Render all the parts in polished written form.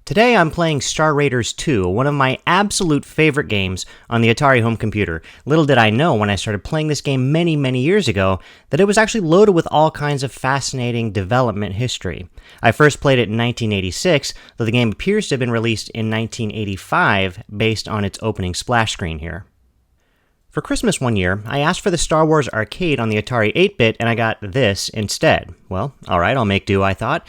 Today I'm playing Star Raiders 2, one of my absolute favorite games on the Atari home computer. Little did I know when I started playing this game many years ago that it was actually loaded with all kinds of fascinating development history. I first played it in 1986, though the game appears to have been released in 1985 based on its opening splash screen here. For Christmas one year, I asked for the Star Wars arcade on the Atari 8-bit and I got this instead. Well, alright, I'll make do, I thought.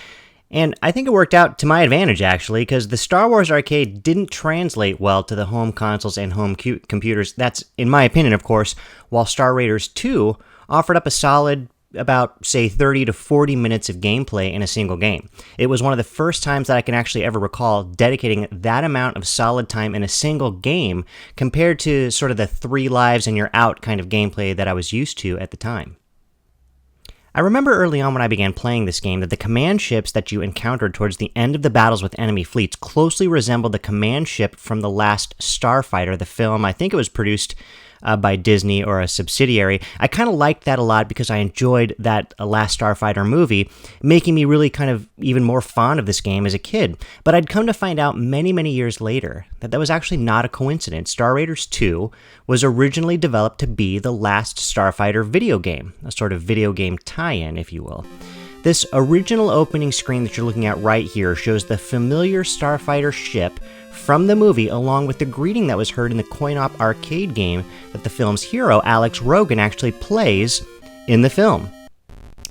And I think it worked out to my advantage, actually, because the Star Wars arcade didn't translate well to the home consoles and home computers. That's, in my opinion, of course, while Star Raiders 2 offered up a solid, about, say, 30 to 40 minutes of gameplay in a single game. It was one of the first times that I can actually ever recall dedicating that amount of solid time in a single game compared to sort of the 3 lives and you're out kind of gameplay that I was used to at the time. I remember early on when I began playing this game that the command ships that you encountered towards the end of the battles with enemy fleets closely resembled the command ship from the Last Starfighter, the film. I think it was produced by Disney or a subsidiary. I kind of liked that a lot because I enjoyed that Last Starfighter movie, making me really kind of even more fond of this game as a kid. But I'd come to find out many years later that was actually not a coincidence. Star Raiders 2 was originally developed to be the Last Starfighter video game, a sort of video game tie-in, if you will. This original opening screen that you're looking at right here shows the familiar Starfighter ship from the movie, along with the greeting that was heard in the coin-op arcade game that the film's hero, Alex Rogan, actually plays in the film.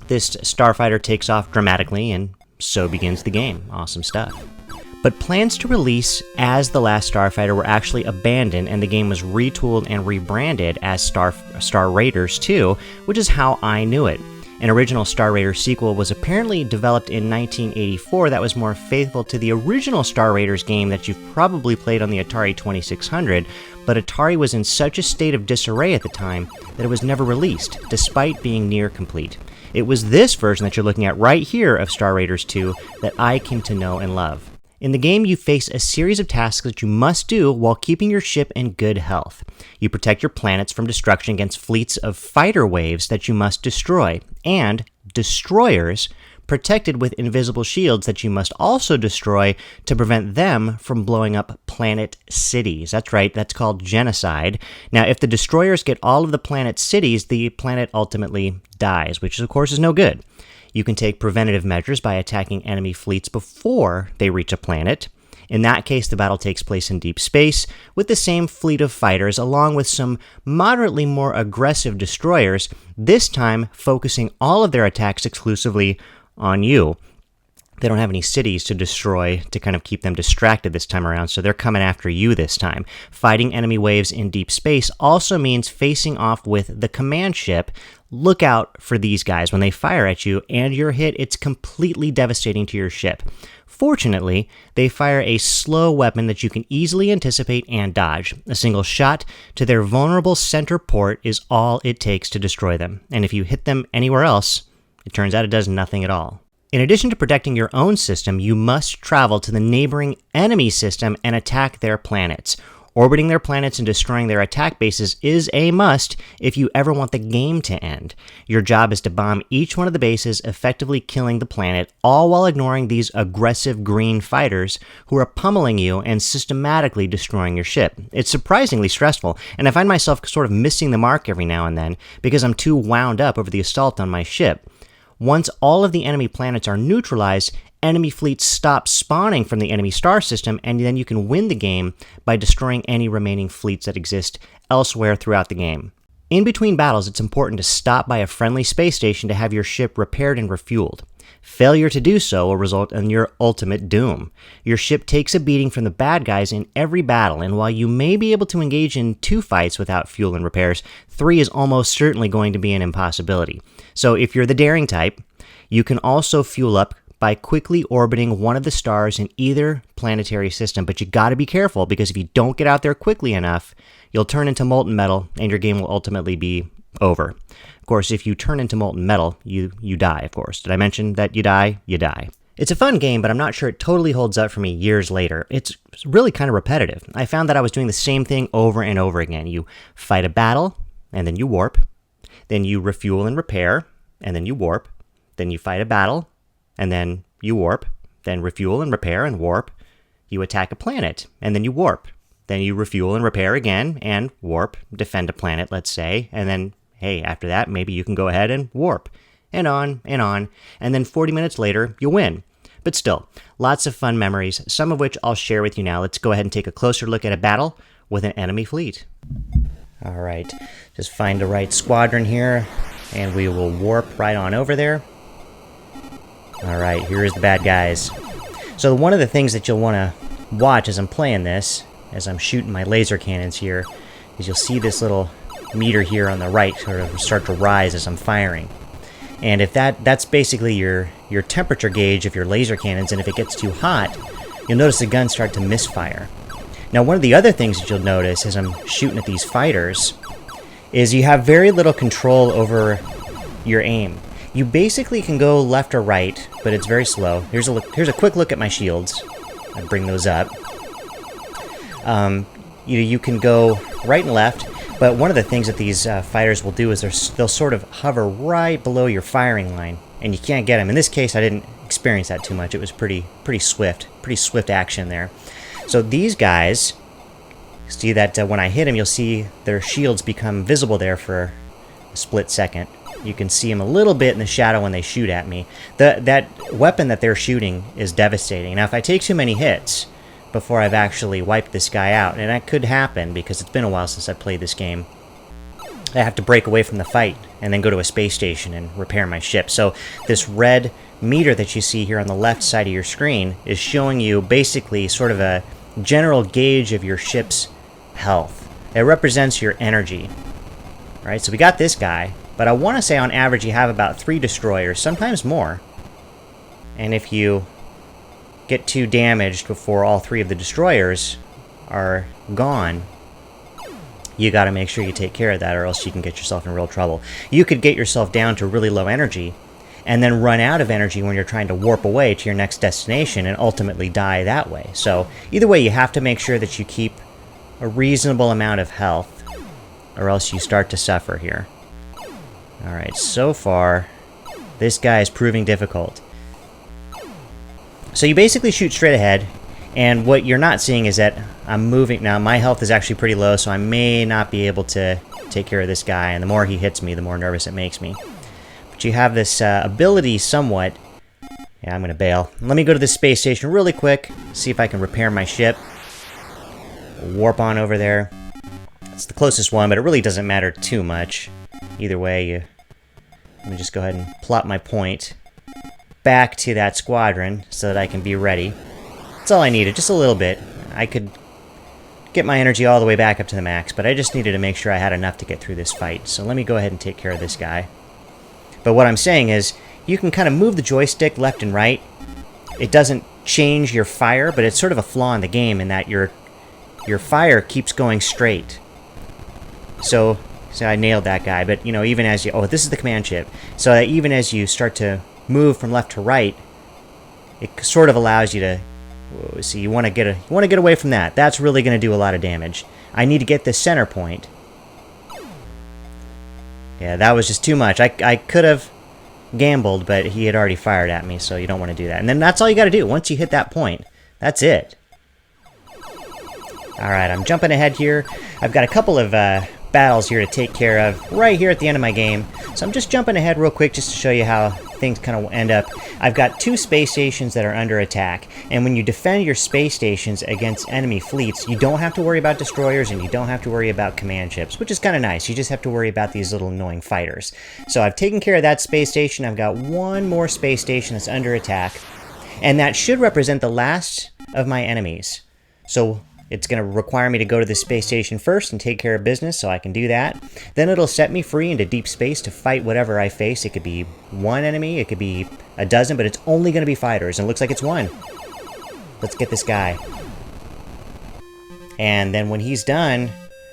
This Starfighter takes off dramatically, and so begins the game. Awesome stuff. But plans to release as The Last Starfighter were actually abandoned, and the game was retooled and rebranded as Star Raiders 2, which is how I knew it. An original Star Raiders sequel was apparently developed in 1984 that was more faithful to the original Star Raiders game that you've probably played on the Atari 2600, but Atari was in such a state of disarray at the time that it was never released, despite being near complete. It was this version that you're looking at right here of Star Raiders 2 that I came to know and love. In the game, you face a series of tasks that you must do while keeping your ship in good health. You protect your planets from destruction against fleets of fighter waves that you must destroy, and destroyers protected with invisible shields that you must also destroy to prevent them from blowing up planet cities. That's right, that's called genocide. Now, if the destroyers get all of the planet's cities, the planet ultimately dies, which of course is no good. You can take preventative measures by attacking enemy fleets before they reach a planet. In that case, the battle takes place in deep space with the same fleet of fighters along with some moderately more aggressive destroyers, this time focusing all of their attacks exclusively on you. They don't have any cities to destroy to kind of keep them distracted this time around, so they're coming after you this time. Fighting enemy waves in deep space also means facing off with the command ship. Look out for these guys. When they fire at you and you're hit, it's completely devastating to your ship. Fortunately, they fire a slow weapon that you can easily anticipate and dodge. A single shot to their vulnerable center port is all it takes to destroy them, and if you hit them anywhere else, it turns out it does nothing at all. In addition to protecting your own system, you must travel to the neighboring enemy system and attack their planets. Orbiting their planets and destroying their attack bases is a must if you ever want the game to end. Your job is to bomb each one of the bases, effectively killing the planet, all while ignoring these aggressive green fighters who are pummeling you and systematically destroying your ship. It's surprisingly stressful, and I find myself sort of missing the mark every now and then because I'm too wound up over the assault on my ship. Once all of the enemy planets are neutralized, enemy fleets stop spawning from the enemy star system, and then you can win the game by destroying any remaining fleets that exist elsewhere throughout the game. In between battles, it's important to stop by a friendly space station to have your ship repaired and refueled. Failure to do so will result in your ultimate doom. Your ship takes a beating from the bad guys in every battle, and while you may be able to engage in 2 fights without fuel and repairs, 3 is almost certainly going to be an impossibility. So if you're the daring type, you can also fuel up by quickly orbiting one of the stars in either planetary system, but you gotta be careful because if you don't get out there quickly enough, you'll turn into molten metal and your game will ultimately be over. Of course, if you turn into molten metal, you die, of course. Did I mention that you die? You die. It's a fun game, but I'm not sure it totally holds up for me years later. It's really kind of repetitive. I found that I was doing the same thing over and over again. You fight a battle, and then you warp. Then you refuel and repair, and then you warp. Then you fight a battle, and then you warp. Then refuel and repair and warp. you attack a planet, and then you warp. Then you refuel and repair again, and warp, defend a planet, let's say, and then, hey, after that, maybe you can go ahead and warp, and on, and then 40 minutes later, you win. But still, lots of fun memories, some of which I'll share with you now. Let's go ahead and take a closer look at a battle with an enemy fleet. Alright, just find the right squadron here, and we will warp right on over there. Alright, here's the bad guys. So one of the things that you'll want to watch as I'm playing this, as I'm shooting my laser cannons here, is you'll see this little meter here on the right sort of start to rise as I'm firing. And if that's basically your temperature gauge of your laser cannons, and if it gets too hot, you'll notice the guns start to misfire. Now, one of the other things that you'll notice as I'm shooting at these fighters is you have very little control over your aim. You basically can go left or right, but it's very slow. Here's a quick look at my shields. I bring those up. You can go right and left, but one of the things that these fighters will do is they'll sort of hover right below your firing line, and you can't get them. In this case, I didn't experience that too much. It was pretty swift action there. So these guys, see that when I hit them, you'll see their shields become visible there for a split second. You can see them a little bit in the shadow when they shoot at me. That weapon that they're shooting is devastating. Now, if I take too many hits before I've actually wiped this guy out, and that could happen because it's been a while since I played this game, I have to break away from the fight and then go to a space station and repair my ship. So this red meter that you see here on the left side of your screen is showing you basically sort of a general gauge of your ship's health. It represents your energy. All right, so we got this guy, but I want to say on average you have about 3 destroyers, sometimes more. And if you get too damaged before all 3 of the destroyers are gone, you got to make sure you take care of that, or else you can get yourself in real trouble. You could get yourself down to really low energy and then run out of energy when you're trying to warp away to your next destination and ultimately die that way. So either way, you have to make sure that you keep a reasonable amount of health, or else you start to suffer here. Alright, so far this guy is proving difficult. So you basically shoot straight ahead, and what you're not seeing is that I'm moving. Now, my health is actually pretty low, so I may not be able to take care of this guy, and the more he hits me, the more nervous it makes me. But you have this ability somewhat. Yeah, I'm going to bail. Let me go to this space station really quick, see if I can repair my ship. Warp on over there. It's the closest one, but it really doesn't matter too much. Either way, let me just go ahead and plot my point back to that squadron so that I can be ready. That's all I needed, just a little bit. I could get my energy all the way back up to the max, but I just needed to make sure I had enough to get through this fight. So let me go ahead and take care of this guy. But what I'm saying is, you can kind of move the joystick left and right. It doesn't change your fire, but it's sort of a flaw in the game in that your fire keeps going straight. So I nailed that guy, but you know, even as you... Oh, this is the command chip. So that even as you start to move from left to right, it sort of allows you to... Whoa, see, you want to get away from that. That's really going to do a lot of damage. I need to get this center point. Yeah, that was just too much. I could have gambled, but he had already fired at me, so you don't want to do that. And then that's all you got to do. Once you hit that point, that's it. Alright, I'm jumping ahead here. I've got a couple of battles here to take care of right here at the end of my game. So I'm just jumping ahead real quick just to show you how things kind of end up. I've got 2 space stations that are under attack, and when you defend your space stations against enemy fleets, you don't have to worry about destroyers and you don't have to worry about command ships, which is kind of nice. You just have to worry about these little annoying fighters. So I've taken care of that space station. I've got 1 more space station that's under attack, and that should represent the last of my enemies. So it's going to require me to go to the space station first and take care of business, so I can do that. Then it'll set me free into deep space to fight whatever I face. It could be 1 enemy, it could be a dozen, but it's only going to be fighters, and it looks like it's 1. Let's get this guy. And then when he's done,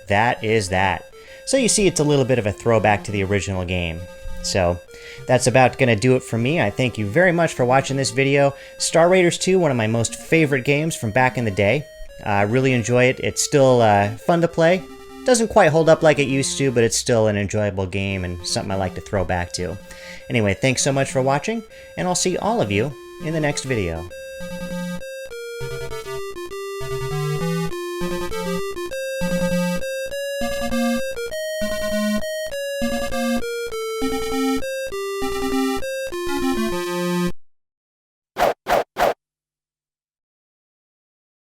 that is that. So you see, it's a little bit of a throwback to the original game. So that's about going to do it for me. I thank you very much for watching this video. Star Raiders 2, one of my most favorite games from back in the day. I really enjoy it. It's still fun to play. Doesn't quite hold up like it used to, but it's still an enjoyable game and something I like to throw back to. Anyway, thanks so much for watching, and I'll see all of you in the next video.